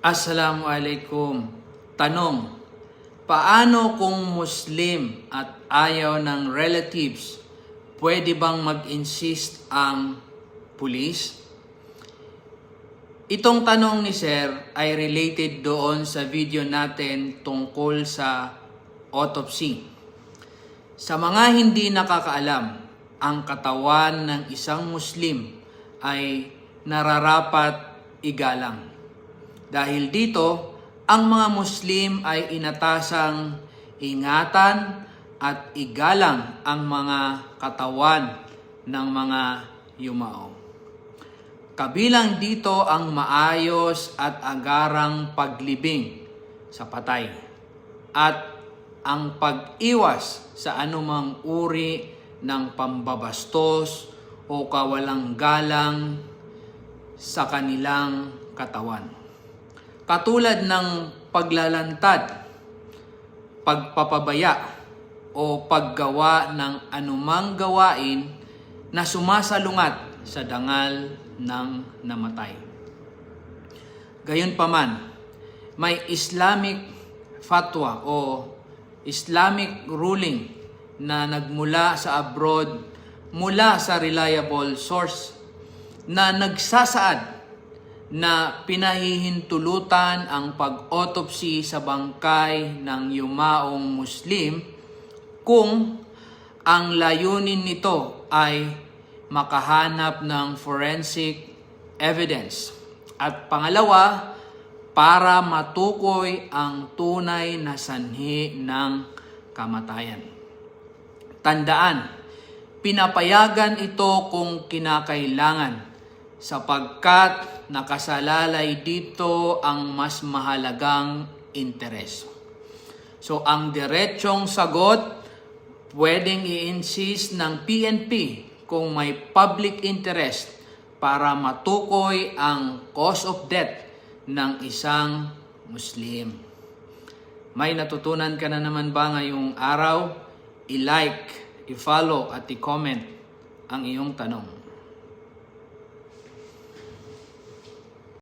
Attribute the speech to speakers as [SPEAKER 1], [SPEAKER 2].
[SPEAKER 1] Assalamualaikum. Tanong, paano kung Muslim at ayaw ng relatives, pwede bang mag-insist ang pulis? Itong tanong ni Sir ay related doon sa video natin tungkol sa autopsy. Sa mga hindi nakakaalam, ang katawan ng isang Muslim ay nararapat igalang. Dahil dito, ang mga Muslim ay inatasang ingatan at igalang ang mga katawan ng mga yumao. Kabilang dito ang maayos at agarang paglibing sa patay at ang pag-iwas sa anumang uri ng pambabastos o kawalang galang sa kanilang katawan. Katulad ng paglalantad, pagpapabaya, o paggawa ng anumang gawain na sumasalungat sa dangal ng namatay. Gayunpaman, may Islamic fatwa o Islamic ruling na nagmula sa abroad mula sa reliable source na nagsasaad na pinahihintulutan ang pag-autopsy sa bangkay ng yumaong Muslim kung ang layunin nito ay makahanap ng forensic evidence. At pangalawa, para matukoy ang tunay na sanhi ng kamatayan. Tandaan, pinapayagan ito kung kinakailangan sapagkat nakasalalay dito ang mas mahalagang interes. So ang diretsong sagot, pwedeng i-insist ng PNP kung may public interest para matukoy ang cause of death ng isang Muslim. May natutunan ka na naman ba ngayong araw? I-like, i-follow at i-comment ang iyong tanong.